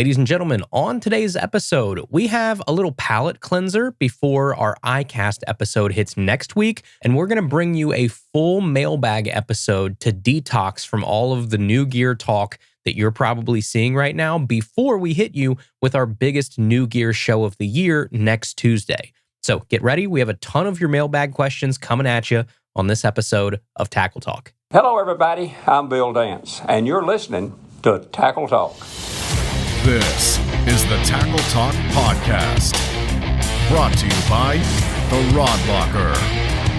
Ladies and gentlemen, on today's episode, we have a little palate cleanser before our iCast episode hits next week, and we're going to bring you a full mailbag episode to detox from all of the new gear talk that you're probably seeing right now before we hit you with our biggest new gear show of the year next Tuesday. So get ready. We have a ton of your mailbag questions coming at you on this episode of Tackle Talk. Hello, everybody. I'm Bill Dance, and you're listening to Tackle Talk. This is the Tackle Talk Podcast, brought to you by The Rod Locker.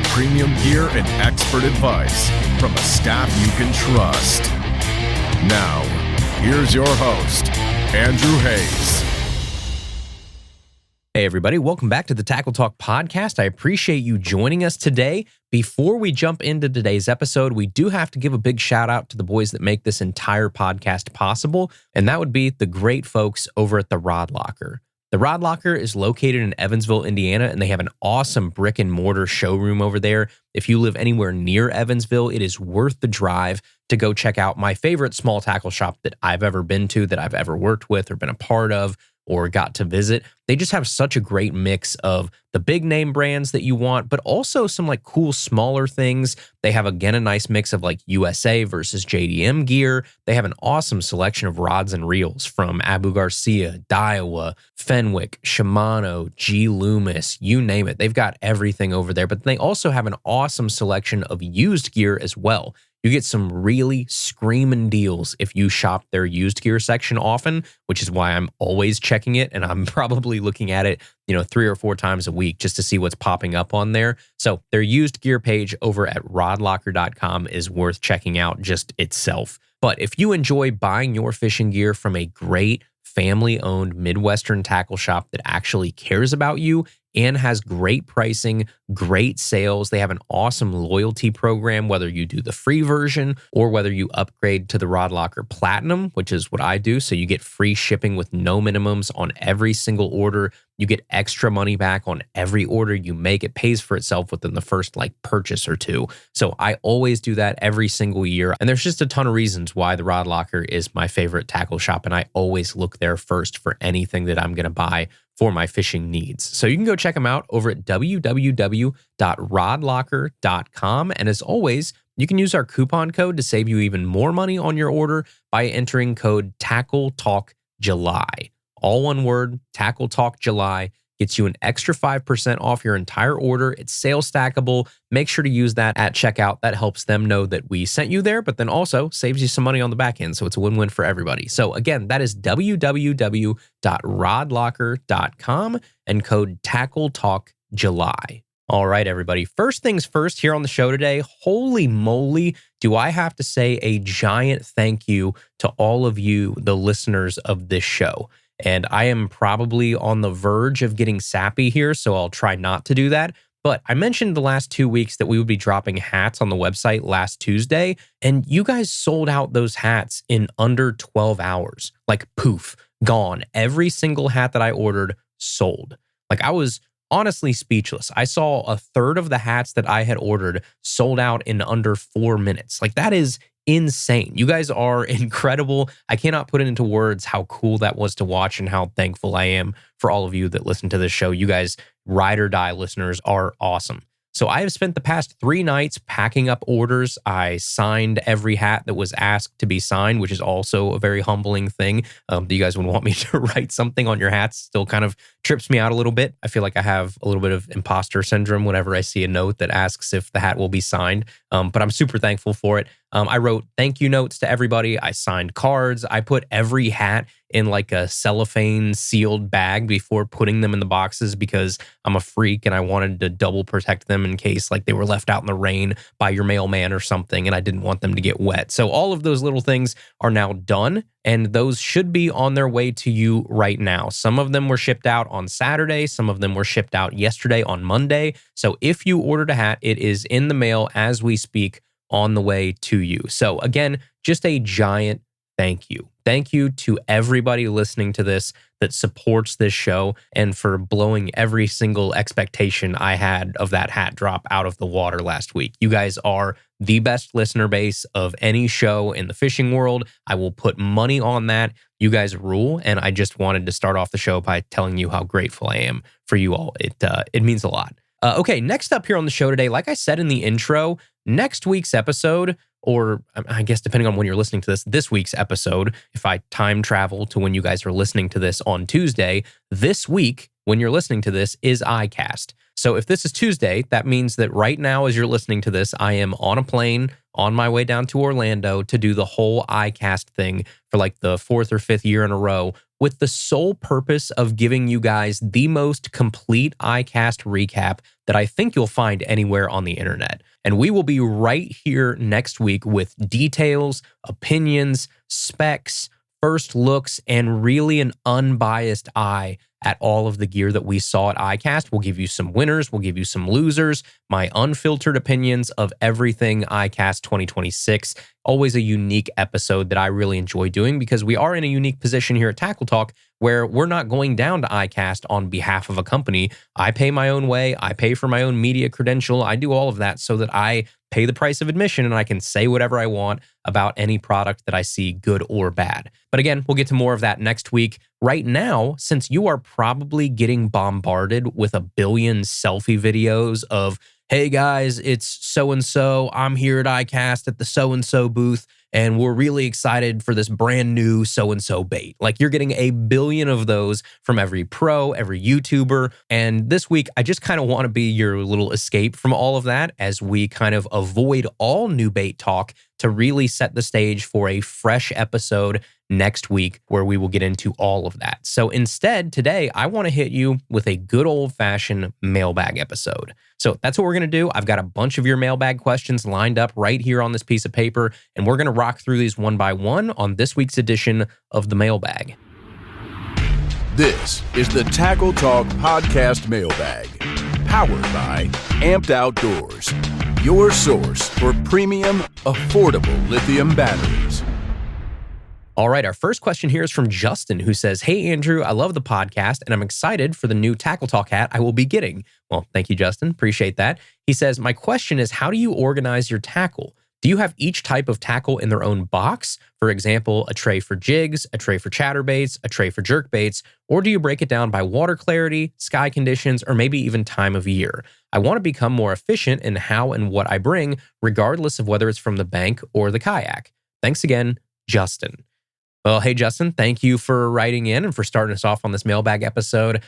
Premium gear and expert advice from a staff you can trust. Now, here's your host, Andrew Hayes. Hey everybody, welcome back to the Tackle Talk Podcast. I appreciate you joining us today. Before we jump into today's episode, we do have to give a big shout out to the boys that make this entire podcast possible, and that would be the great folks over at The Rod Locker. The Rod Locker is located in Evansville, Indiana, and they have an awesome brick and mortar showroom over there. If you live anywhere near Evansville, it is worth the drive to go check out my favorite small tackle shop that I've ever been to, that I've ever worked with or been a part of or got to visit. They just have such a great mix of the big name brands that you want, but also some like cool smaller things. They have, again, a nice mix of like USA versus JDM gear. They have an awesome selection of rods and reels from Abu Garcia, Daiwa, Fenwick, Shimano, G. Loomis, you name it. They've got everything over there, but they also have an awesome selection of used gear as well. You get some really screaming deals if you shop their used gear section often, which is why I'm always checking it, and I'm probably looking at it, 3 or 4 times a week just to see what's popping up on there. So their used gear page over at rodlocker.com is worth checking out just itself. But if you enjoy buying your fishing gear from a great family-owned Midwestern tackle shop that actually cares about you and has great pricing, great sales. They have an awesome loyalty program, whether you do the free version or whether you upgrade to the Rod Locker Platinum, which is what I do. So you get free shipping with no minimums on every single order. You get extra money back on every order you make. It pays for itself within the first purchase or two. So I always do that every single year. And there's just a ton of reasons why the Rod Locker is my favorite tackle shop. And I always look there first for anything that I'm going to buy for my fishing needs. So you can go check them out over at www.rodlocker.com. And as always, you can use our coupon code to save you even more money on your order by entering code TackleTalkJuly. All one word, TackleTalkJuly. Gets you an extra 5% off your entire order. It's sales stackable. Make sure to use that at checkout. That helps them know that we sent you there, but then also saves you some money on the back end. So it's a win-win for everybody. So again, that is www.rodlocker.com and code TackleTalkJuly. All right, everybody. First things first here on the show today. Holy moly, do I have to say a giant thank you to all of you, the listeners of this show. And I am probably on the verge of getting sappy here, so I'll try not to do that. But I mentioned the last 2 weeks that we would be dropping hats on the website last Tuesday, and you guys sold out those hats in under 12 hours. Poof, gone. Every single hat that I ordered sold. I was honestly speechless. I saw a third of the hats that I had ordered sold out in under 4 minutes. That is insane. You guys are incredible. I cannot put it into words how cool that was to watch and how thankful I am for all of you that listen to this show. You guys, ride or die listeners, are awesome. So I have spent the past 3 nights packing up orders. I signed every hat that was asked to be signed, which is also a very humbling thing. Do you guys would want me to write something on your hats? Still kind of trips me out a little bit. I feel like I have a little bit of imposter syndrome whenever I see a note that asks if the hat will be signed. But I'm super thankful for it. I wrote thank you notes to everybody. I signed cards. I put every hat in a cellophane sealed bag before putting them in the boxes because I'm a freak and I wanted to double protect them in case they were left out in the rain by your mailman or something and I didn't want them to get wet. So all of those little things are now done and those should be on their way to you right now. Some of them were shipped out on Saturday. Some of them were shipped out yesterday on Monday. So if you ordered a hat, it is in the mail as we speak on the way to you. So again, just a giant thank you. Thank you to everybody listening to this that supports this show and for blowing every single expectation I had of that hat drop out of the water last week. You guys are the best listener base of any show in the fishing world. I will put money on that. You guys rule, and I just wanted to start off the show by telling you how grateful I am for you all. It means a lot. Okay, next up here on the show today, like I said in the intro, next week's episode, or I guess depending on when you're listening to this week's episode, if I time travel to when you guys are listening to this on Tuesday, this week, when you're listening to this, is iCast. So if this is Tuesday, that means that right now as you're listening to this, I am on a plane on my way down to Orlando to do the whole iCast thing for like the 4th or 5th year in a row, with the sole purpose of giving you guys the most complete iCast recap that I think you'll find anywhere on the internet. And we will be right here next week with details, opinions, specs, first looks, and really an unbiased eye at all of the gear that we saw at iCast. We'll give you some winners, we'll give you some losers, my unfiltered opinions of everything iCast 2026. Always a unique episode that I really enjoy doing because we are in a unique position here at Tackle Talk where we're not going down to iCast on behalf of a company. I pay my own way, I pay for my own media credential, I do all of that so that I pay the price of admission and I can say whatever I want about any product that I see, good or bad. But again, we'll get to more of that next week. Right now, since you are probably getting bombarded with a billion selfie videos of, hey guys, it's so-and-so, I'm here at iCast at the so-and-so booth, and we're really excited for this brand new so-and-so bait. Like you're getting a billion of those from every pro, every YouTuber. And this week, I just kind of want to be your little escape from all of that as we kind of avoid all new bait talk to really set the stage for a fresh episode next week where we will get into all of that. So instead, today, I want to hit you with a good old-fashioned mailbag episode. So that's what we're going to do. I've got a bunch of your mailbag questions lined up right here on this piece of paper, and we're going to rock through these one by one on this week's edition of the Mailbag. This is the Tackle Talk Podcast Mailbag, powered by Amped Outdoors, your source for premium, affordable lithium batteries. All right, our first question here is from Justin, who says, hey, Andrew, I love the podcast, and I'm excited for the new Tackle Talk hat I will be getting. Well, thank you, Justin. Appreciate that. He says, my question is, how do you organize your tackle? Do you have each type of tackle in their own box? For example, a tray for jigs, a tray for chatterbaits, a tray for jerkbaits, or do you break it down by water clarity, sky conditions, or maybe even time of year? I want to become more efficient in how and what I bring, regardless of whether it's from the bank or the kayak. Thanks again, Justin. Well, hey, Justin, thank you for writing in and for starting us off on this mailbag episode.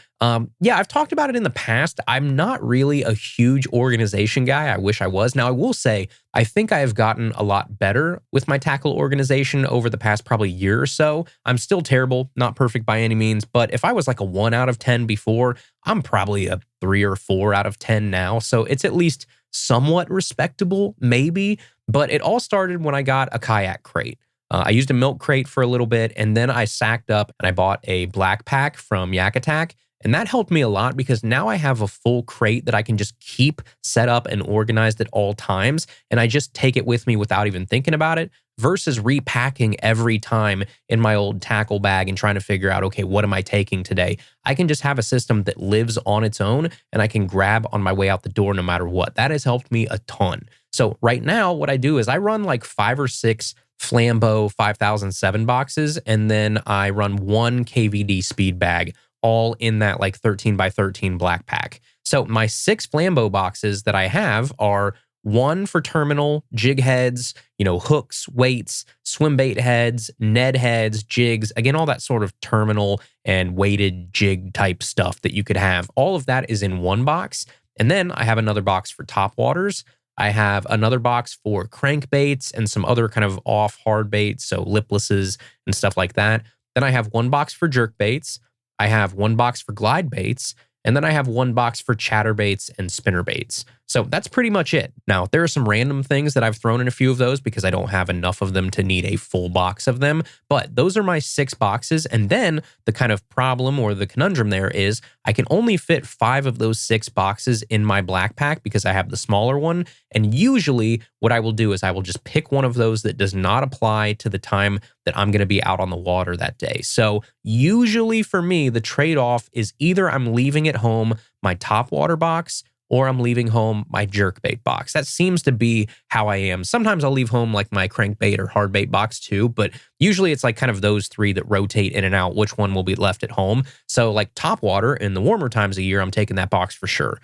Yeah, I've talked about it in the past. I'm not really a huge organization guy. I wish I was. Now, I will say, I think I have gotten a lot better with my tackle organization over the past probably year or so. I'm still terrible, not perfect by any means, but if I was like a 1 out of 10 before, I'm probably a 3 or 4 out of 10 now. So it's at least somewhat respectable, maybe, but it all started when I got a kayak crate. I used a milk crate for a little bit, and then I sacked up and I bought a black pack from Yak Attack. And that helped me a lot because now I have a full crate that I can just keep set up and organized at all times. And I just take it with me without even thinking about it versus repacking every time in my old tackle bag and trying to figure out, okay, what am I taking today? I can just have a system that lives on its own and I can grab on my way out the door no matter what. That has helped me a ton. So right now, what I do is I run like 5 or 6 Flambeau 5007 boxes, and then I run 1 KVD speed bag, all in that like 13 by 13 black pack. So my 6 Flambeau boxes that I have are 1 for terminal, jig heads, hooks, weights, swim bait heads, Ned heads, jigs, again, all that sort of terminal and weighted jig type stuff that you could have. All of that is in 1 box. And then I have another box for top waters. I have another box for crankbaits and some other kind of off hard baits, so liplesses and stuff like that. Then I have 1 box for jerk baits. I have 1 box for glide baits. And then I have 1 box for chatterbaits and spinner baits. So that's pretty much it. Now, there are some random things that I've thrown in a few of those because I don't have enough of them to need a full box of them. But those are my 6 boxes. And then the kind of problem or the conundrum there is I can only fit 5 of those 6 boxes in my black pack because I have the smaller one. And usually what I will do is I will just pick one of those that does not apply to the time that I'm going to be out on the water that day. So usually for me, the trade-off is either I'm leaving at home my top water box or I'm leaving home my jerkbait box. That seems to be how I am. Sometimes I'll leave home like my crankbait or hardbait box too, but usually it's like kind of those three that rotate in and out, which one will be left at home. So like top water in the warmer times of year, I'm taking that box for sure.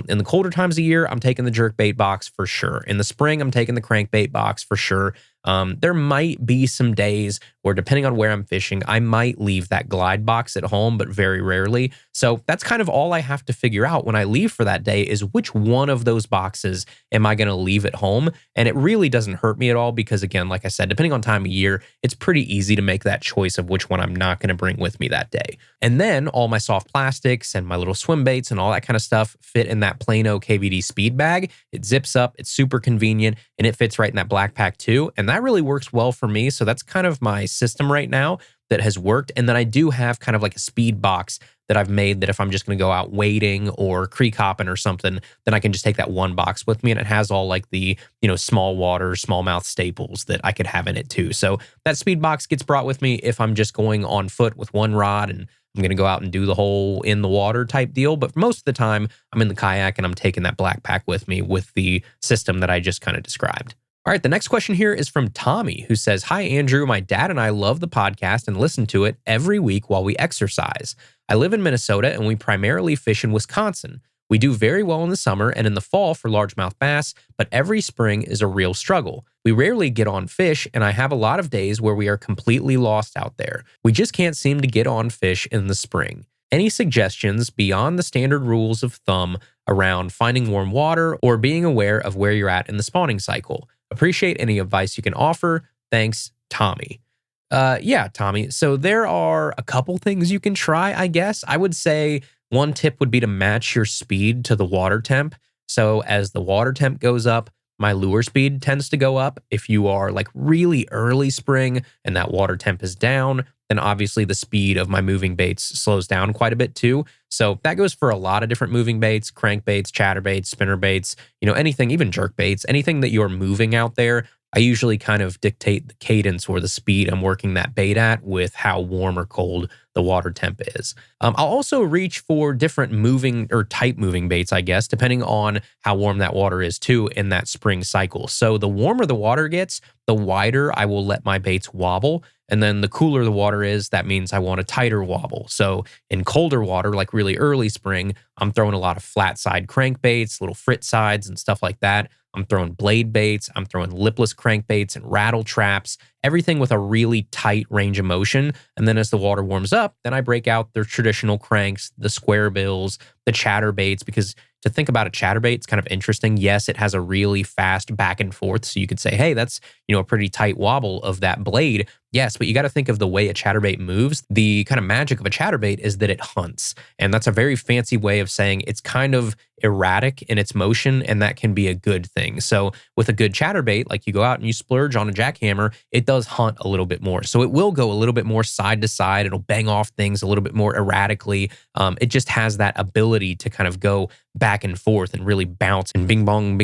In the colder times of year, I'm taking the jerkbait box for sure. In the spring, I'm taking the crankbait box for sure. There might be some days where, depending on where I'm fishing, I might leave that glide box at home, but very rarely. So that's kind of all I have to figure out when I leave for that day is which one of those boxes am I going to leave at home? And it really doesn't hurt me at all because, again, like I said, depending on time of year, it's pretty easy to make that choice of which one I'm not going to bring with me that day. And then all my soft plastics and my little swim baits and all that kind of stuff fit in that Plano KVD speed bag. It zips up, it's super convenient, and it fits right in that black pack too. And that really works well for me. So that's kind of my system right now that has worked. And then I do have kind of like a speed box that I've made that if I'm just going to go out wading or creek hopping or something, then I can just take that one box with me. And it has all like the, small water, smallmouth staples that I could have in it too. So that speed box gets brought with me if I'm just going on foot with one rod and I'm going to go out and do the whole in the water type deal. But most of the time I'm in the kayak and I'm taking that black pack with me with the system that I just kind of described. All right, the next question here is from Tommy, who says, "Hi, Andrew. My dad and I love the podcast and listen to it every week while we exercise. I live in Minnesota and we primarily fish in Wisconsin. We do very well in the summer and in the fall for largemouth bass, but every spring is a real struggle. We rarely get on fish, and I have a lot of days where we are completely lost out there. We just can't seem to get on fish in the spring. Any suggestions beyond the standard rules of thumb around finding warm water or being aware of where you're at in the spawning cycle? Appreciate any advice you can offer. Thanks, Tommy." Yeah, Tommy. So there are a couple things you can try, I guess. I would say one tip would be to match your speed to the water temp. So as the water temp goes up, my lure speed tends to go up. If you are like really early spring and that water temp is down, then obviously the speed of my moving baits slows down quite a bit too. So that goes for a lot of different moving baits, crankbaits, chatterbaits, spinner baits, anything, even jerk baits, anything that you're moving out there. I usually kind of dictate the cadence or the speed I'm working that bait at with how warm or cold the water temp is. I'll also reach for different moving or type moving baits, I guess, depending on how warm that water is too in that spring cycle. So the warmer the water gets, the wider I will let my baits wobble. And then the cooler the water is, that means I want a tighter wobble. So in colder water, like really early spring, I'm throwing a lot of flat side crankbaits, little frit sides and stuff like that. I'm throwing blade baits, I'm throwing lipless crankbaits and rattle traps, everything with a really tight range of motion. And then as the water warms up, then I break out the traditional cranks, the square bills, the chatterbaits, because to think about a chatterbait, it's kind of interesting. Yes, it has a really fast back and forth. So you could say, hey, that's, a pretty tight wobble of that blade. Yes, but you got to think of the way a chatterbait moves. The kind of magic of a chatterbait is that it hunts. And that's a very fancy way of saying it's kind of erratic in its motion, and that can be a good thing. So with a good chatterbait, like you go out and you splurge on a jackhammer, it does hunt a little bit more. So it will go a little bit more side to side. It'll bang off things a little bit more erratically. It just has that ability to kind of go back and forth and really bounce and bing bong,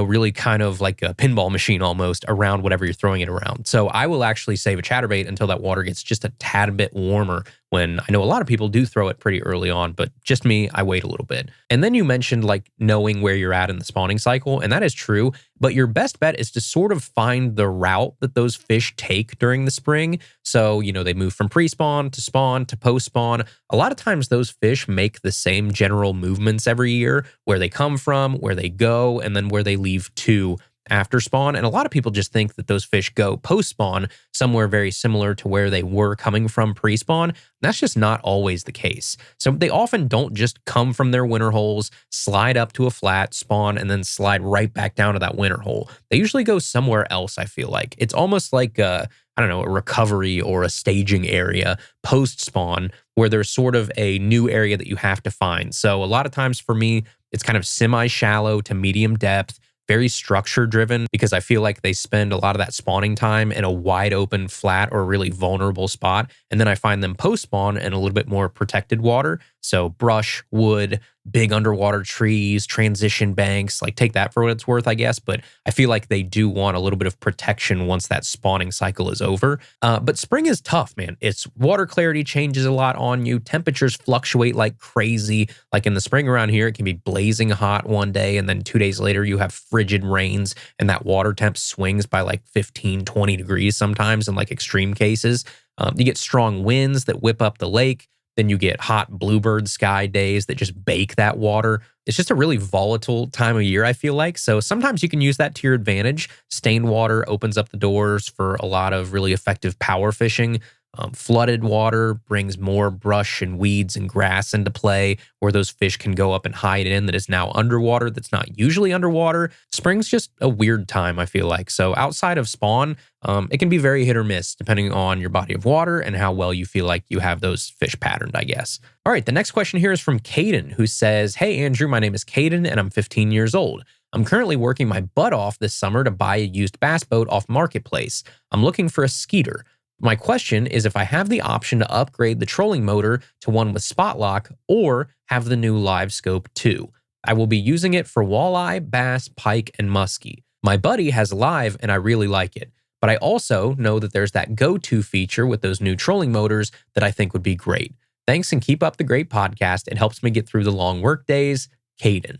really kind of like a pinball machine almost around whatever you're throwing it around. So I will actually save a chatterbait until that water gets just a tad bit warmer, when I know a lot of people do throw it pretty early on, but just me, I wait a little bit. And then you mentioned like knowing where you're at in the spawning cycle, and that is true, but your best bet is to sort of find the route that those fish take during the spring. So, they move from pre-spawn to post-spawn. A lot of times those fish make the same general movements every year, where they come from, where they go, and then where they leave to after spawn. And a lot of people just think that those fish go post-spawn somewhere very similar to where they were coming from pre-spawn. That's just not always the case. So they often don't just come from their winter holes, slide up to a flat, spawn, and then slide right back down to that winter hole. They usually go somewhere else, I feel like. It's almost like a recovery or a staging area post-spawn, where there's sort of a new area that you have to find. So a lot of times for me, it's kind of semi-shallow to medium depth, very structure driven, because I feel like they spend a lot of that spawning time in a wide open, flat, or really vulnerable spot. And then I find them post spawn in a little bit more protected water. So brush, wood, big underwater trees, transition banks, like take that for what it's worth, I guess. But I feel like they do want a little bit of protection once that spawning cycle is over. But spring is tough, man. It's water clarity changes a lot on you. Temperatures fluctuate like crazy. Like in the spring around here, it can be blazing hot one day, and then 2 days later you have frigid rains, and that water temp swings by like 15, 20 degrees sometimes in like extreme cases. You get strong winds that whip up the lake. Then you get hot bluebird sky days that just bake that water. It's just a really volatile time of year, I feel like. So sometimes you can use that to your advantage. Stained water opens up the doors for a lot of really effective power fishing. Flooded water brings more brush and weeds and grass into play where those fish can go up and hide in that is now underwater that's not usually underwater. Spring's just a weird time, I feel like. So outside of spawn, it can be very hit or miss depending on your body of water and how well you feel like you have those fish patterned, I guess. All right, the next question here is from Caden, who says, "Hey, Andrew, my name is Caden and I'm 15 years old. I'm currently working my butt off this summer to buy a used bass boat off Marketplace. I'm looking for a skeeter. My question is if I have the option to upgrade the trolling motor to one with spot lock or have the new Live Scope 2. I will be using it for walleye, bass, pike, and muskie. My buddy has Live and I really like it, but I also know that there's that go-to feature with those new trolling motors that I think would be great. Thanks and keep up the great podcast. It helps me get through the long work days. Caden."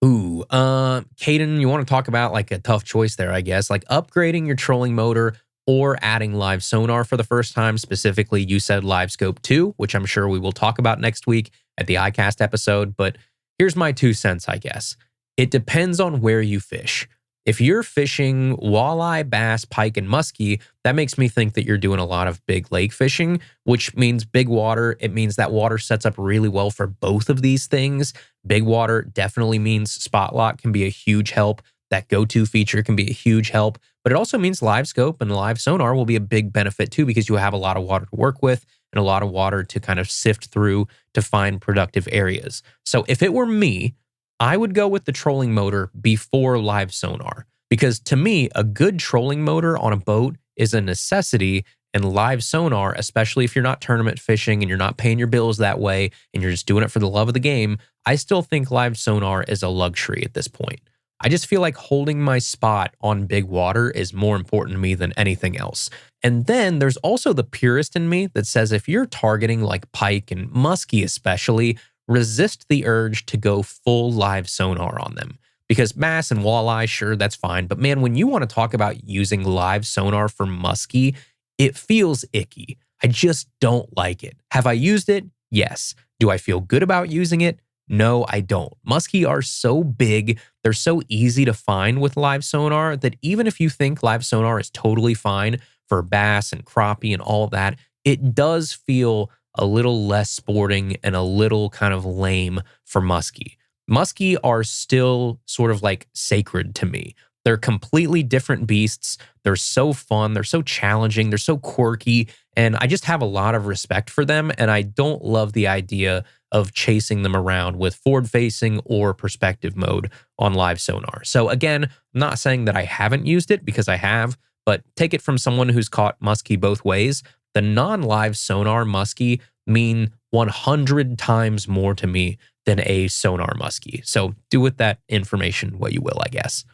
Ooh, Caden, you want to talk about like a tough choice there, I guess. Like upgrading your trolling motor or adding live sonar for the first time. Specifically, you said Live Scope 2, which I'm sure we will talk about next week at the iCast episode. But here's my 2 cents, I guess. It depends on where you fish. If you're fishing walleye, bass, pike, and muskie, that makes me think that you're doing a lot of big lake fishing, which means big water. It means that water sets up really well for both of these things. Big water definitely means spot lock can be a huge help. That go-to feature can be a huge help, but it also means Live Scope and live sonar will be a big benefit too, because you have a lot of water to work with and a lot of water to kind of sift through to find productive areas. So if it were me, I would go with the trolling motor before live sonar, because to me, a good trolling motor on a boat is a necessity, and live sonar, especially if you're not tournament fishing and you're not paying your bills that way and you're just doing it for the love of the game, I still think live sonar is a luxury at this point. I just feel like holding my spot on big water is more important to me than anything else. And then there's also the purist in me that says if you're targeting like pike and muskie especially, resist the urge to go full live sonar on them. Because bass and walleye, sure, that's fine. But man, when you want to talk about using live sonar for muskie, it feels icky. I just don't like it. Have I used it? Yes. Do I feel good about using it? No, I don't. Muskie are so big, they're so easy to find with live sonar that even if you think live sonar is totally fine for bass and crappie and all of that, it does feel a little less sporting and a little kind of lame for muskie. Muskie are still sort of like sacred to me. They're completely different beasts. They're so fun. They're so challenging. They're so quirky. And I just have a lot of respect for them. And I don't love the idea of chasing them around with forward-facing or perspective mode on live sonar. So again, I'm not saying that I haven't used it, because I have, but take it from someone who's caught muskie both ways. The non-live sonar muskie mean 100 times more to me than a sonar muskie. So do with that information what you will, I guess.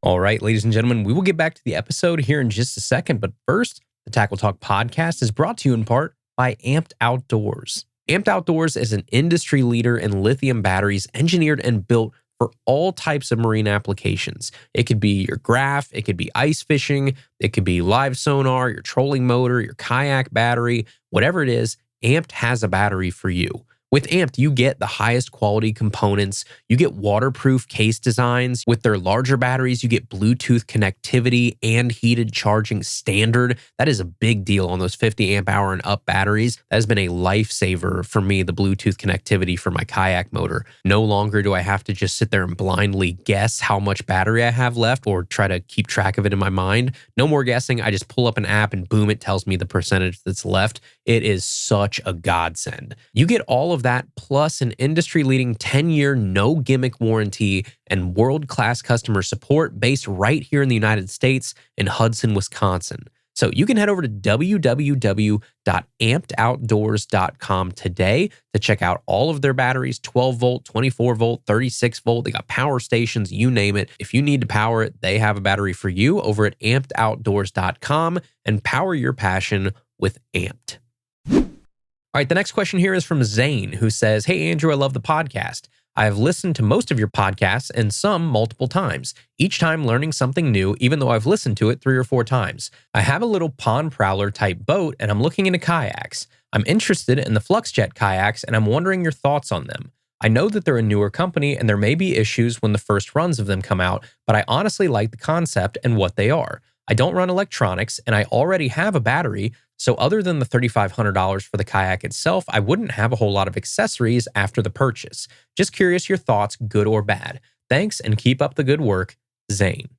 All right, ladies and gentlemen, we will get back to the episode here in just a second. But first, the Tackle Talk podcast is brought to you in part by Amped Outdoors. Amped Outdoors is an industry leader in lithium batteries engineered and built for all types of marine applications. It could be your graph, it could be ice fishing, it could be live sonar, your trolling motor, your kayak battery, whatever it is, Amped has a battery for you. With Amped, you get the highest quality components. You get waterproof case designs. With their larger batteries, you get Bluetooth connectivity and heated charging standard. That is a big deal on those 50 amp hour and up batteries. That has been a lifesaver for me, the Bluetooth connectivity for my kayak motor. No longer do I have to just sit there and blindly guess how much battery I have left or try to keep track of it in my mind. No more guessing. I just pull up an app and boom, it tells me the percentage that's left. It is such a godsend. You get all of that plus an industry-leading 10-year no-gimmick warranty and world-class customer support based right here in the United States in Hudson, Wisconsin. So you can head over to www.ampedoutdoors.com today to check out all of their batteries, 12 volt, 24 volt, 36 volt. They got power stations, you name it. If you need to power it, they have a battery for you over at ampedoutdoors.com, and power your passion with Amped. All right, the next question here is from Zane, who says, "Hey, Andrew, I love the podcast. I have listened to most of your podcasts and some multiple times, each time learning something new, even though I've listened to it 3 or 4 times. I have a little pond prowler type boat and I'm looking into kayaks. I'm interested in the FluxJet Kayaks and I'm wondering your thoughts on them. I know that they're a newer company and there may be issues when the first runs of them come out, but I honestly like the concept and what they are. I don't run electronics and I already have a battery, so other than the $3,500 for the kayak itself, I wouldn't have a whole lot of accessories after the purchase. Just curious your thoughts, good or bad. Thanks and keep up the good work, Zane."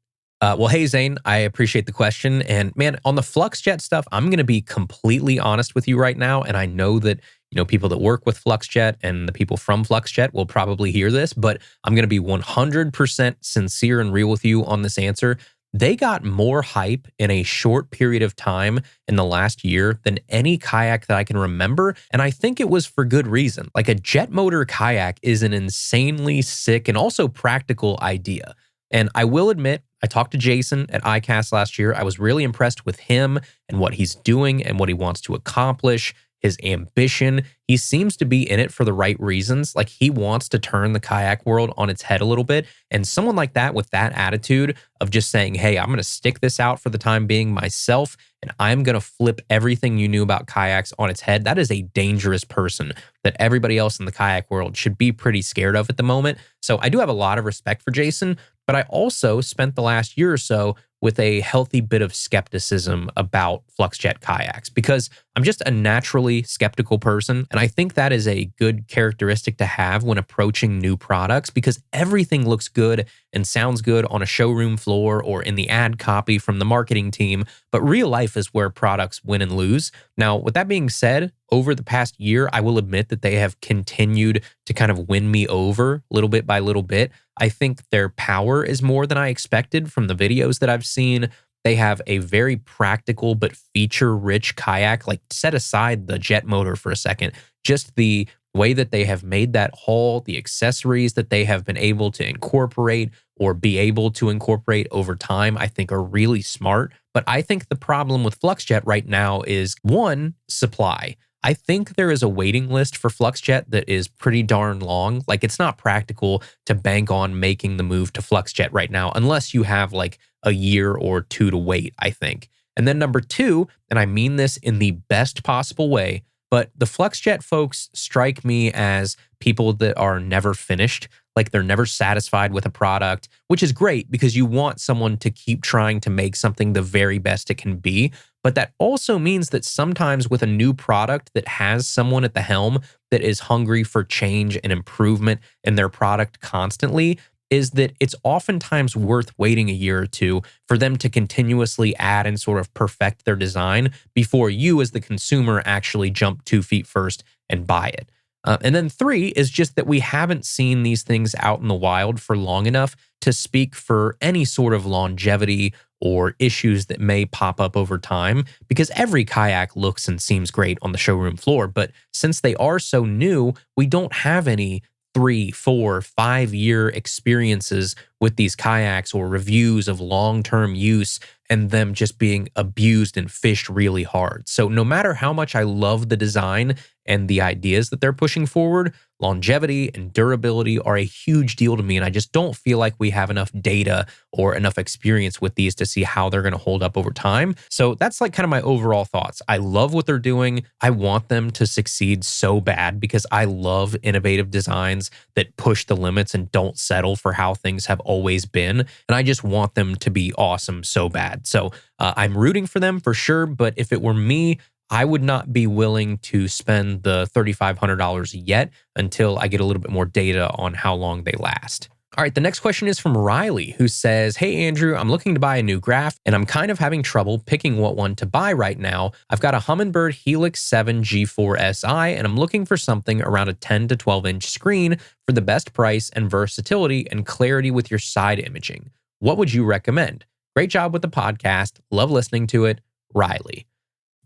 Well, hey, Zane, I appreciate the question. And man, on the FluxJet stuff, I'm going to be completely honest with you right now. And I know that, people that work with FluxJet and the people from FluxJet will probably hear this, but I'm going to be 100% sincere and real with you on this answer. They got more hype in a short period of time in the last year than any kayak that I can remember. And I think it was for good reason. Like, a jet motor kayak is an insanely sick and also practical idea. And I will admit, I talked to Jason at ICAST last year. I was really impressed with him and what he's doing and what he wants to accomplish, his ambition. He seems to be in it for the right reasons. Like, he wants to turn the kayak world on its head a little bit. And someone like that with that attitude of just saying, hey, I'm going to stick this out for the time being myself, and I'm going to flip everything you knew about kayaks on its head. That is a dangerous person that everybody else in the kayak world should be pretty scared of at the moment. So I do have a lot of respect for Jason, but I also spent the last year or so with a healthy bit of skepticism about FluxJet kayaks because I'm just a naturally skeptical person. And I think that is a good characteristic to have when approaching new products because everything looks good and sounds good on a showroom floor or in the ad copy from the marketing team. But real life is where products win and lose. Now, with that being said, over the past year, I will admit that they have continued to kind of win me over little bit by little bit. I think their power is more than I expected from the videos that I've seen. They have a very practical but feature-rich kayak. Like, set aside the jet motor for a second. Just the way that they have made that hull, the accessories that they have been able to incorporate or be able to incorporate over time, I think are really smart. But I think the problem with FluxJet right now is, one, supply. I think there is a waiting list for FluxJet that is pretty darn long. Like, it's not practical to bank on making the move to FluxJet right now unless you have like a year or 2 to wait, I think. And then number 2, and I mean this in the best possible way, but the FluxJet folks strike me as people that are never finished. Like, they're never satisfied with a product, which is great because you want someone to keep trying to make something the very best it can be. But that also means that sometimes with a new product that has someone at the helm that is hungry for change and improvement in their product constantly, is that it's oftentimes worth waiting a year or 2 for them to continuously add and sort of perfect their design before you as the consumer actually jump 2 feet first and buy it. And then 3 is just that we haven't seen these things out in the wild for long enough to speak for any sort of longevity or issues that may pop up over time, because every kayak looks and seems great on the showroom floor. But since they are so new, we don't have any 3, 4, 5-year experiences with these kayaks or reviews of long-term use and them just being abused and fished really hard. So no matter how much I love the design and the ideas that they're pushing forward, longevity and durability are a huge deal to me. And I just don't feel like we have enough data or enough experience with these to see how they're going to hold up over time. So that's like kind of my overall thoughts. I love what they're doing. I want them to succeed so bad because I love innovative designs that push the limits and don't settle for how things have always been. And I just want them to be awesome so bad. So I'm rooting for them for sure. But if it were me, I would not be willing to spend the $3,500 yet until I get a little bit more data on how long they last. All right, the next question is from Riley, who says, "Hey, Andrew, I'm looking to buy a new graph, and I'm kind of having trouble picking what one to buy right now. I've got a Humminbird Helix 7 G4 SI, and I'm looking for something around a 10 to 12-inch screen for the best price and versatility and clarity with your side imaging. What would you recommend? Great job with the podcast. Love listening to it, Riley.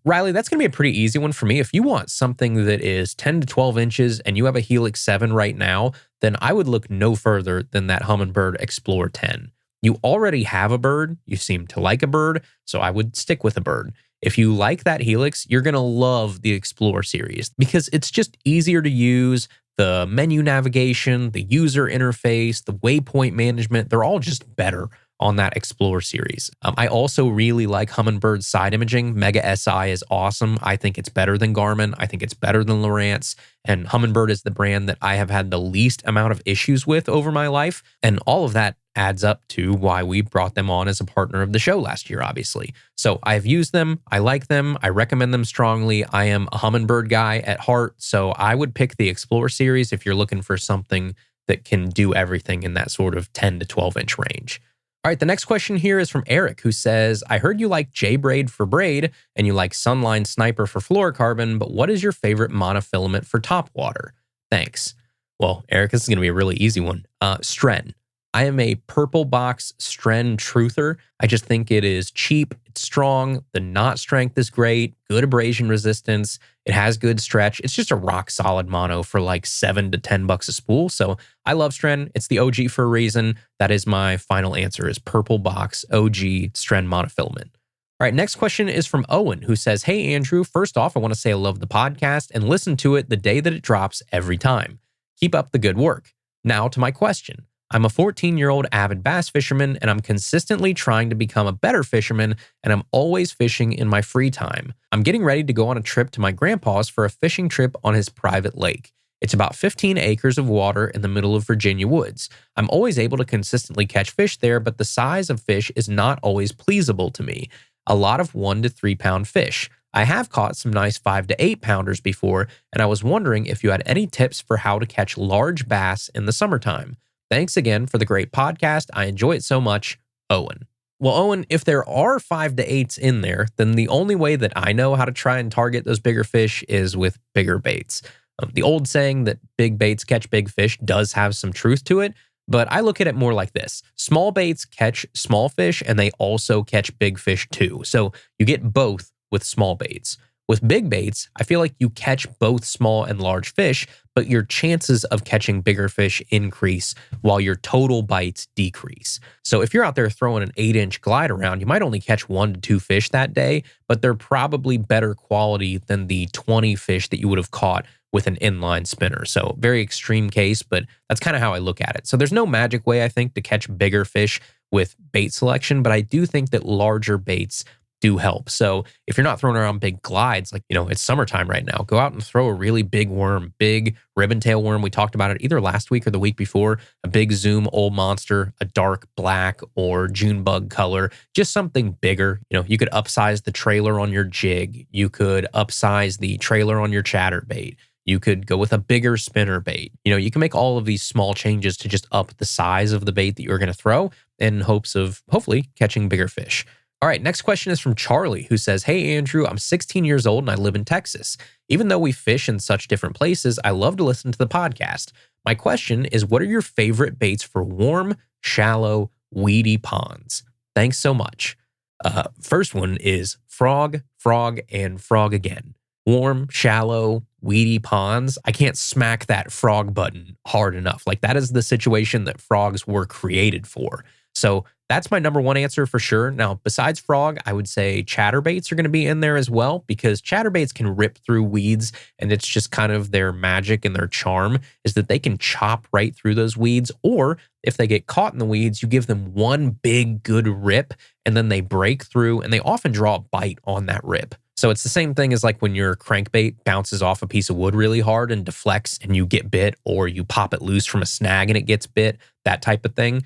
Riley, that's going to be a pretty easy one for me. If you want something that is 10 to 12 inches and you have a Helix 7 right now, then I would look no further than that Humminbird Explorer 10. You already have a bird. You seem to like a bird, so I would stick with a bird. If you like that Helix, you're going to love the Explorer series because it's just easier to use. The menu navigation, the user interface, the waypoint management, they're all just better on that Explorer series. I also really like Humminbird's side imaging. Mega SI is awesome. I think it's better than Garmin. I think it's better than Lowrance. And Humminbird is the brand that I have had the least amount of issues with over my life. And all of that adds up to why we brought them on as a partner of the show last year, obviously. So I've used them. I like them. I recommend them strongly. I am a Humminbird guy at heart. So I would pick the Explorer series if you're looking for something that can do everything in that sort of 10 to 12 inch range. All right, the next question here is from Eric, who says, I heard you like J-Braid for braid and you like Sunline Sniper for fluorocarbon, but what is your favorite monofilament for topwater? Thanks. Well, Eric, this is going to be a really easy one. Stren. I am a purple box Stren truther. I just think it is cheap, it's strong, the knot strength is great, good abrasion resistance, it has good stretch. It's just a rock solid mono for like $7 to $10 a spool. So I love Stren. It's the OG for a reason. That is my final answer is purple box OG Stren monofilament. All right, next question is from Owen, who says, Hey, Andrew, first off, I want to say I love the podcast and listen to it the day that it drops every time. Keep up the good work. Now to my question. I'm a 14-year-old avid bass fisherman, and I'm consistently trying to become a better fisherman, and I'm always fishing in my free time. I'm getting ready to go on a trip to my grandpa's for a fishing trip on his private lake. It's about 15 acres of water in the middle of Virginia woods. I'm always able to consistently catch fish there, but the size of fish is not always pleasable to me. A lot of 1 to 3 pound fish. I have caught some nice 5 to 8 pounders before, and I was wondering if you had any tips for how to catch large bass in the summertime. Thanks again for the great podcast. I enjoy it so much, Owen. Well, Owen, if there are 5 to 8s in there, then the only way that I know how to try and target those bigger fish is with bigger baits. The old saying that big baits catch big fish does have some truth to it, but I look at it more like this. Small baits catch small fish, and they also catch big fish too. So you get both with small baits. With big baits, I feel like you catch both small and large fish, but your chances of catching bigger fish increase while your total bites decrease. So if you're out there throwing an 8-inch glide around, you might only catch 1 to 2 fish that day, but they're probably better quality than the 20 fish that you would have caught with an inline spinner. So very extreme case, but that's kind of how I look at it. So there's no magic way, I think, to catch bigger fish with bait selection, but I do think that larger baits do help. So if you're not throwing around big glides, like, it's summertime right now, go out and throw a really big worm, big ribbon tail worm. We talked about it either last week or the week before, a big Zoom old monster, a dark black or June bug color, just something bigger. You could upsize the trailer on your jig. You could upsize the trailer on your chatterbait. You could go with a bigger spinner bait. You can make all of these small changes to just up the size of the bait that you're going to throw in hopes of hopefully catching bigger fish. All right, next question is from Charlie, who says, Hey, Andrew, I'm 16 years old and I live in Texas. Even though we fish in such different places, I love to listen to the podcast. My question is, what are your favorite baits for warm, shallow, weedy ponds? Thanks so much. First one is frog, and frog again. Warm, shallow, weedy ponds. I can't smack that frog button hard enough. Like, that is the situation that frogs were created for. So that's my number one answer for sure. Now, besides frog, I would say chatterbaits are going to be in there as well, because chatterbaits can rip through weeds, and it's just kind of their magic and their charm is that they can chop right through those weeds. Or if they get caught in the weeds, you give them one big good rip and then they break through, and they often draw a bite on that rip. So it's the same thing as like when your crankbait bounces off a piece of wood really hard and deflects and you get bit, or you pop it loose from a snag and it gets bit, that type of thing.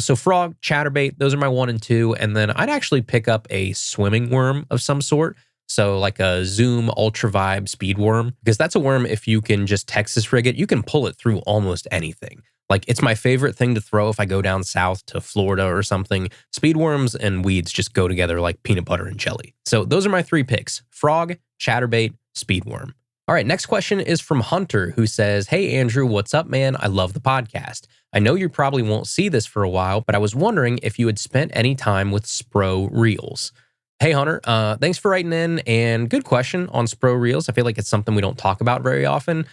So frog, chatterbait, those are my 1 and 2. And then I'd actually pick up a swimming worm of some sort. So like a Zoom Ultra Vibe speed worm, because that's a worm, if you can just Texas rig it, you can pull it through almost anything. Like, it's my favorite thing to throw if I go down south to Florida or something. Speed worms and weeds just go together like peanut butter and jelly. So those are my 3 picks: frog, chatterbait, speed worm. All right, next question is from Hunter, who says, Hey, Andrew, what's up, man? I love the podcast. I know you probably won't see this for a while, but I was wondering if you had spent any time with SPRO reels. Hey, Hunter. Thanks for writing in, and good question on SPRO reels. I feel like it's something we don't talk about very often.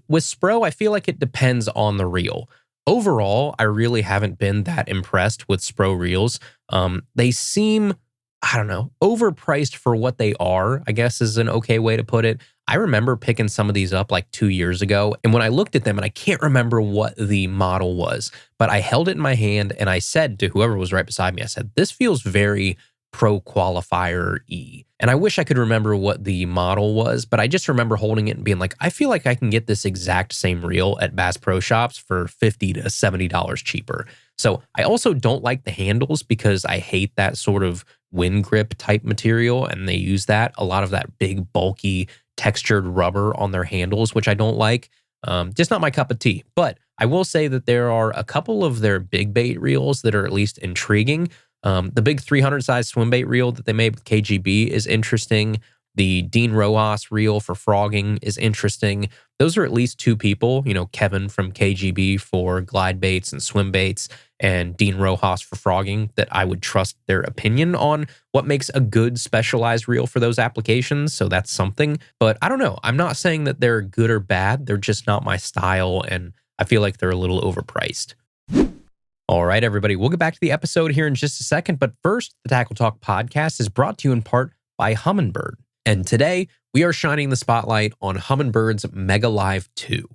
With SPRO, I feel like it depends on the reel. Overall, I really haven't been that impressed with SPRO reels. They seem, I don't know, overpriced for what they are, I guess is an okay way to put it. I remember picking some of these up like 2 years ago, and when I looked at them, and I can't remember what the model was, but I held it in my hand and I said to whoever was right beside me, I said, this feels very Pro Qualifier E. And I wish I could remember what the model was, but I just remember holding it and being like, I feel like I can get this exact same reel at Bass Pro Shops for $50 to $70 cheaper. So I also don't like the handles because I hate that sort of wind grip type material, and they use that, a lot of that big, bulky, textured rubber on their handles, which I don't like. Just not my cup of tea. But I will say that there are a couple of their big bait reels that are at least intriguing. The big 300 size swim bait reel that they made with KGB is interesting. The Dean Rojas reel for frogging is interesting. Those are at least two people, Kevin from KGB for glide baits and swim baits, and Dean Rojas for frogging, that I would trust their opinion on what makes a good specialized reel for those applications. So that's something. But I don't know. I'm not saying that they're good or bad. They're just not my style, and I feel like they're a little overpriced. All right, everybody, we'll get back to the episode here in just a second. But first, the Tackle Talk podcast is brought to you in part by Humminbird. And today, we are shining the spotlight on Humminbird's Mega Live 2.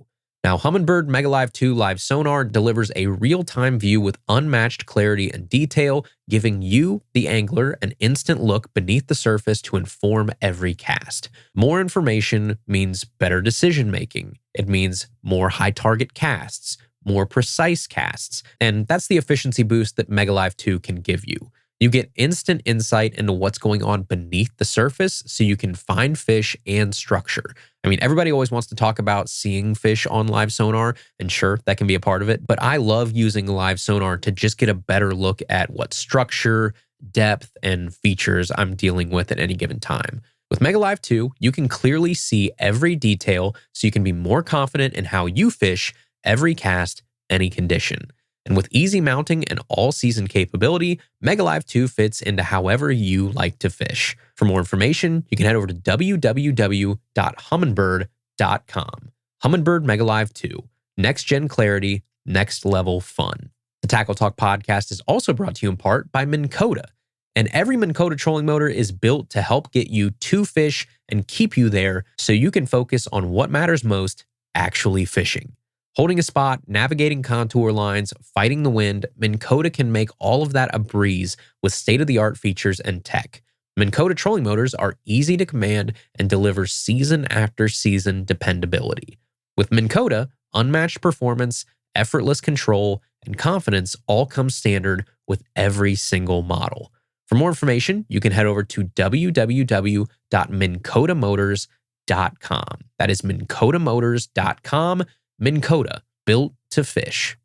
Now, Humminbird Mega Live 2 live sonar delivers a real-time view with unmatched clarity and detail, giving you, the angler, an instant look beneath the surface to inform every cast. More information means better decision-making. It means more high-target casts, more precise casts, and that's the efficiency boost that Mega Live 2 can give you. You get instant insight into what's going on beneath the surface so you can find fish and structure. I mean, everybody always wants to talk about seeing fish on live sonar, and sure, that can be a part of it, but I love using live sonar to just get a better look at what structure, depth, and features I'm dealing with at any given time. With Mega Live 2, you can clearly see every detail so you can be more confident in how you fish every cast, any condition. And with easy mounting and all-season capability, Mega Live 2 fits into however you like to fish. For more information, you can head over to www.humminbird.com. Humminbird Mega Live 2. Next-gen clarity, next-level fun. The Tackle Talk podcast is also brought to you in part by Minn Kota. And every Minn Kota trolling motor is built to help get you to fish and keep you there so you can focus on what matters most, actually fishing. Holding a spot, navigating contour lines, fighting the wind, Minn Kota can make all of that a breeze with state-of-the-art features and tech. Minn Kota trolling motors are easy to command and deliver season after season dependability. With Minn Kota, unmatched performance, effortless control, and confidence all come standard with every single model. For more information, you can head over to www.minnkotamotors.com. That is minnkotamotors.com. Minn Kota, built to fish.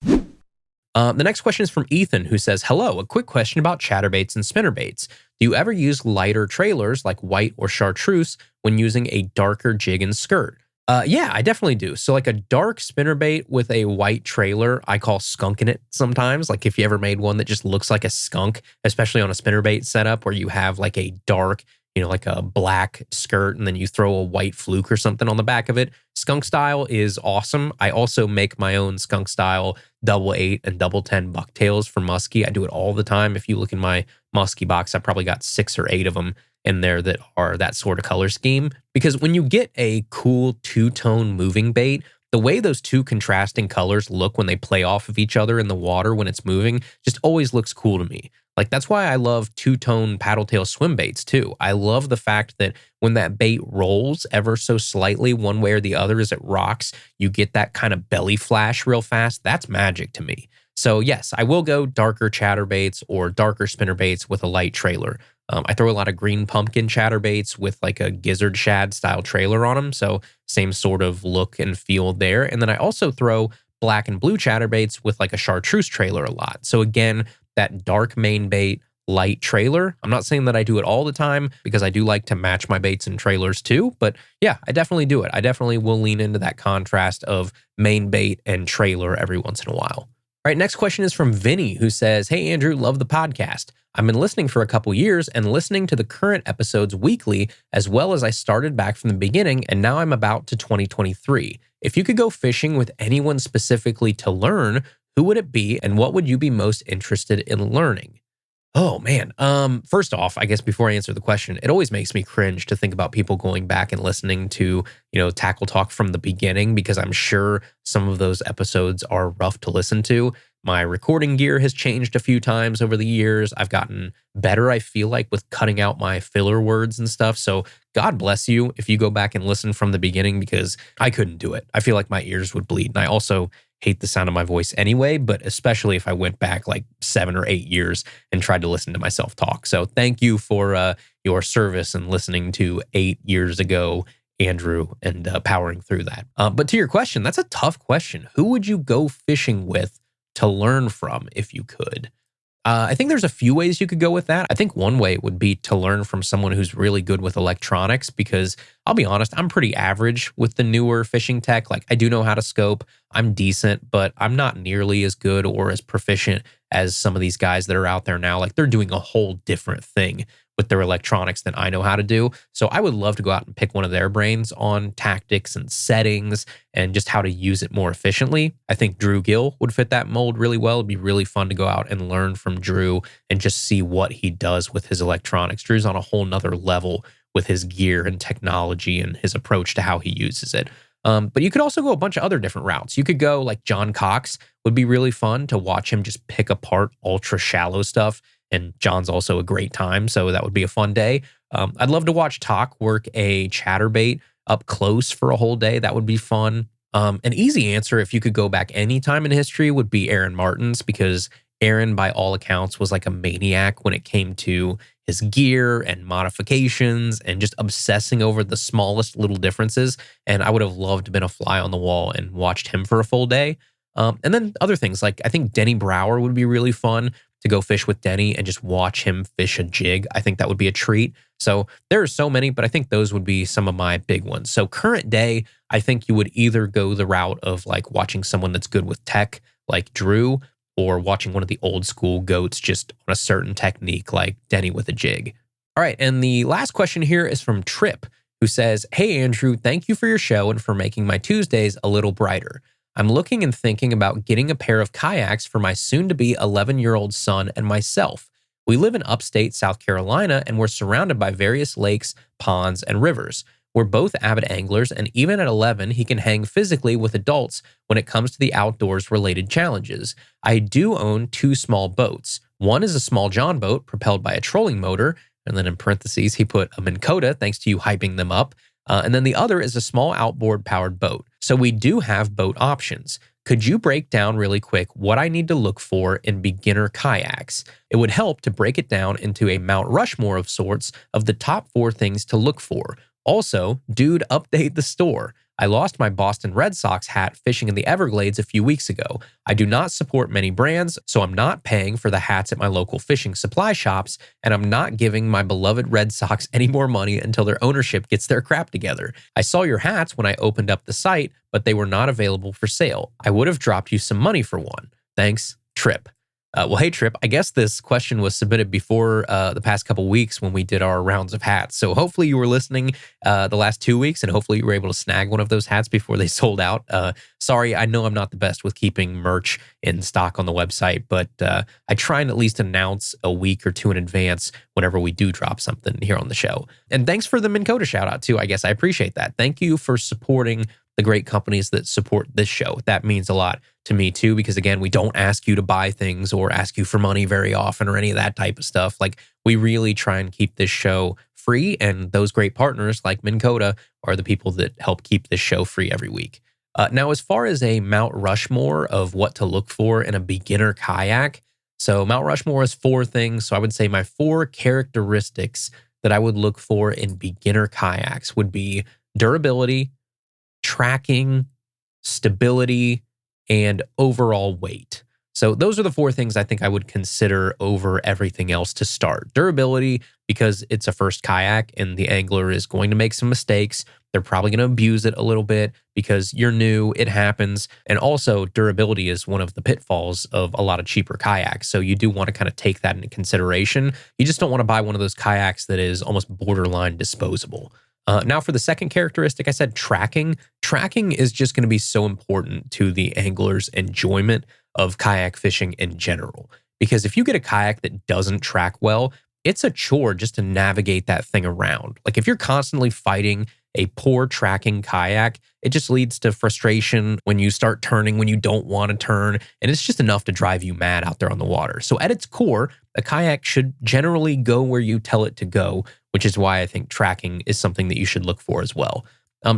The next question is from Ethan, who says, hello, a quick question about chatterbaits and spinnerbaits. Do you ever use lighter trailers like white or chartreuse when using a darker jig and skirt? Yeah, I definitely do. So like a dark spinnerbait with a white trailer, I call skunking it sometimes. Like if you ever made one that just looks like a skunk, especially on a spinnerbait setup where you have like a dark, like a black skirt and then you throw a white fluke or something on the back of it. Skunk style is awesome. I also make my own skunk style 8 and 10 bucktails for muskie. I do it all the time. If you look in my muskie box, I probably got 6 or 8 of them in there that are that sort of color scheme. Because when you get a cool two-tone moving bait, the way those two contrasting colors look when they play off of each other in the water when it's moving just always looks cool to me. Like that's why I love two-tone paddle tail swim baits too. I love the fact that when that bait rolls ever so slightly one way or the other as it rocks, you get that kind of belly flash real fast. That's magic to me. So yes, I will go darker chatterbaits or darker spinnerbaits with a light trailer. I throw a lot of green pumpkin chatterbaits with like a gizzard shad style trailer on them. So same sort of look and feel there. And then I also throw black and blue chatterbaits with like a chartreuse trailer a lot. So again, that dark main bait, light trailer. I'm not saying that I do it all the time because I do like to match my baits and trailers too. But yeah, I definitely do it. I definitely will lean into that contrast of main bait and trailer every once in a while. All right, next question is from Vinny, who says, "Hey, Andrew, love the podcast. I've been listening for a couple years and listening to the current episodes weekly, as well as I started back from the beginning, and now I'm about to 2023. If you could go fishing with anyone specifically to learn, who would it be, and what would you be most interested in learning?" Oh man. First off, I guess before I answer the question, it always makes me cringe to think about people going back and listening to, Tackle Talk from the beginning, because I'm sure some of those episodes are rough to listen to. My recording gear has changed a few times over the years. I've gotten better, I feel like, with cutting out my filler words and stuff. So God bless you if you go back and listen from the beginning, because I couldn't do it. I feel like my ears would bleed. And I also hate the sound of my voice anyway, but especially if I went back like 7 or 8 years and tried to listen to myself talk. So thank you for your service and listening to 8 years ago, Andrew, and powering through that. But to your question, that's a tough question. Who would you go fishing with to learn from if you could? I think there's a few ways you could go with that. I think one way would be to learn from someone who's really good with electronics, because I'll be honest, I'm pretty average with the newer fishing tech. Like, I do know how to scope. I'm decent, but I'm not nearly as good or as proficient as some of these guys that are out there now. Like, they're doing a whole different thing with their electronics than I know how to do. So I would love to go out and pick one of their brains on tactics and settings and just how to use it more efficiently. I think Drew Gill would fit that mold really well. It'd be really fun to go out and learn from Drew and just see what he does with his electronics. Drew's on a whole nother level with his gear and technology and his approach to how he uses it. But you could also go a bunch of other different routes. You could go like John Cox would be really fun to watch him just pick apart ultra shallow stuff. And John's also a great time, so that would be a fun day. I'd love to watch Talk work a chatterbait up close for a whole day. That would be fun. An easy answer, if you could go back any time in history, would be Aaron Martens, because Aaron, by all accounts, was like a maniac when it came to his gear and modifications and just obsessing over the smallest little differences. And I would have loved to been a fly on the wall and watched him for a full day. And then other things, like I think Denny Brower would be really fun to go fish with Denny and just watch him fish a jig. I think that would be a treat. So there are so many, but I think those would be some of my big ones. So current day, I think you would either go the route of like watching someone that's good with tech, like Drew, or watching one of the old school goats just on a certain technique, like Denny with a jig. All right, and the last question here is from Trip, who says, "Hey Andrew, thank you for your show and for making my Tuesdays a little brighter. I'm looking and thinking about getting a pair of kayaks for my soon-to-be 11-year-old son and myself. We live in upstate South Carolina, and we're surrounded by various lakes, ponds, and rivers. We're both avid anglers, and even at 11, he can hang physically with adults when it comes to the outdoors-related challenges. I do own 2 small boats. One is a small John boat propelled by a trolling motor," and then in parentheses, he put a Minn Kota, thanks to you hyping them up. "And then the other is a small outboard-powered boat. So we do have boat options. Could you break down really quick what I need to look for in beginner kayaks? It would help to break it down into a Mount Rushmore of sorts of the top 4 things to look for. Also, dude, update the store. I lost my Boston Red Sox hat fishing in the Everglades a few weeks ago. I do not support many brands, so I'm not paying for the hats at my local fishing supply shops, and I'm not giving my beloved Red Sox any more money until their ownership gets their crap together. I saw your hats when I opened up the site, but they were not available for sale. I would have dropped you some money for one. Thanks, Trip." Well, hey, Trip, I guess this question was submitted before the past couple weeks when we did our rounds of hats. So hopefully you were listening the last 2 weeks, and hopefully you were able to snag one of those hats before they sold out. Sorry, I know I'm not the best with keeping merch in stock on the website, but I try and at least announce a week or 2 in advance whenever we do drop something here on the show. And thanks for the Minn Kota shout out too. I guess I appreciate that. Thank you for supporting the great companies that support this show. That means a lot to me too, because again, we don't ask you to buy things or ask you for money very often or any of that type of stuff. Like, we really try and keep this show free, and those great partners like Minn Kota are the people that help keep this show free every week. Now, as far as a Mount Rushmore of what to look for in a beginner kayak, so Mount Rushmore is 4 things. So I would say my 4 characteristics that I would look for in beginner kayaks would be durability, tracking, stability, and overall weight. So those are the 4 things I think I would consider over everything else to start. Durability, because it's a first kayak and the angler is going to make some mistakes. They're probably going to abuse it a little bit because you're new, it happens. And also durability is one of the pitfalls of a lot of cheaper kayaks. So you do want to kind of take that into consideration. You just don't want to buy one of those kayaks that is almost borderline disposable. Now for the second characteristic, I said tracking. Tracking is just going to be so important to the angler's enjoyment of kayak fishing in general. Because if you get a kayak that doesn't track well, it's a chore just to navigate that thing around. Like if you're constantly fighting a poor tracking kayak, it just leads to frustration when you start turning when you don't want to turn, and it's just enough to drive you mad out there on the water. So at its core, a kayak should generally go where you tell it to go, which is why I think tracking is something that you should look for as well.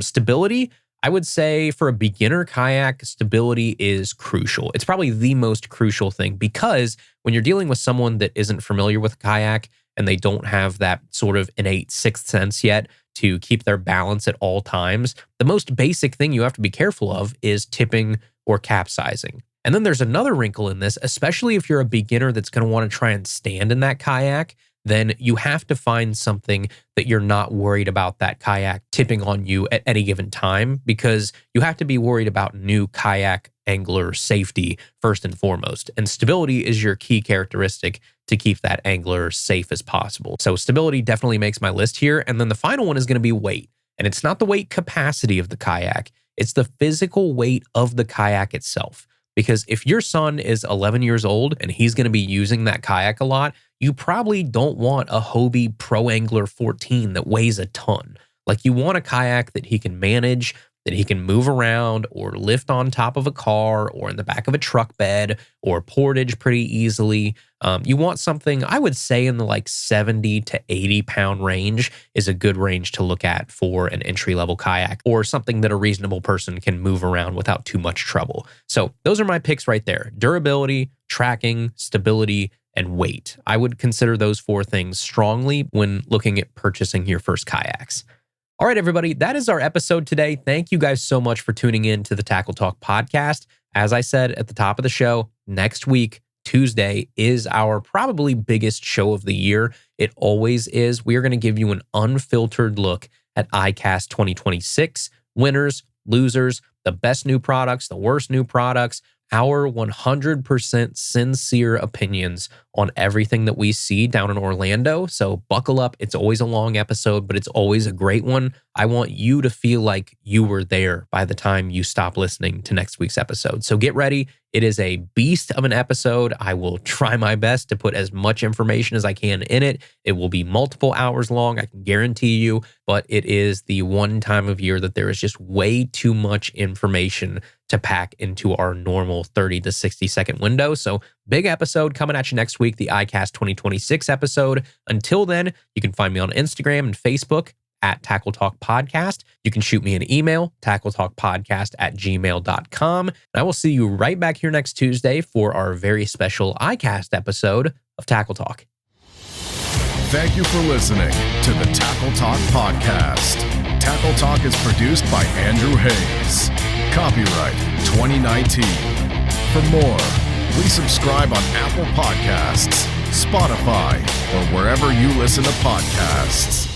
Stability, I would say for a beginner kayak, stability is crucial. It's probably the most crucial thing because when you're dealing with someone that isn't familiar with a kayak and they don't have that sort of innate sixth sense yet to keep their balance at all times, the most basic thing you have to be careful of is tipping or capsizing. And then there's another wrinkle in this, especially if you're a beginner that's going to want to try and stand in that kayak, then you have to find something that you're not worried about that kayak tipping on you at any given time, because you have to be worried about new kayak angler safety first and foremost. And stability is your key characteristic to keep that angler safe as possible. So stability definitely makes my list here. And then the final one is going to be weight. And it's not the weight capacity of the kayak, it's the physical weight of the kayak itself. Because if your son is 11 years old and he's going to be using that kayak a lot, you probably don't want a Hobie Pro Angler 14 that weighs a ton. Like you want a kayak that he can manage, that he can move around or lift on top of a car or in the back of a truck bed or portage pretty easily. You want something, I would say in the like 70 to 80 pound range is a good range to look at for an entry-level kayak, or something that a reasonable person can move around without too much trouble. So those are my picks right there: durability, tracking, stability, and weight. I would consider those 4 things strongly when looking at purchasing your first kayaks. All right, everybody, that is our episode today. Thank you guys so much for tuning in to the Tackle Talk podcast. As I said at the top of the show, next week, Tuesday, is our probably biggest show of the year. It always is. We are going to give you an unfiltered look at ICAST 2026, winners, losers, the best new products, the worst new products, our 100% sincere opinions on everything that we see down in Orlando. So buckle up. It's always a long episode, but it's always a great one. I want you to feel like you were there by the time you stop listening to next week's episode. So get ready. It is a beast of an episode. I will try my best to put as much information as I can in it. It will be multiple hours long, I can guarantee you, but it is the one time of year that there is just way too much information to pack into our normal 30 to 60 second window. So big episode coming at you next week, the ICAST 2026 episode. Until then, you can find me on Instagram and Facebook at Tackle Talk Podcast. You can shoot me an email, tackletalkpodcast@gmail.com. And I will see you right back here next Tuesday for our very special ICAST episode of Tackle Talk. Thank you for listening to the Tackle Talk Podcast. Tackle Talk is produced by Andrew Hayes. Copyright 2019. For more, please subscribe on Apple Podcasts, Spotify, or wherever you listen to podcasts.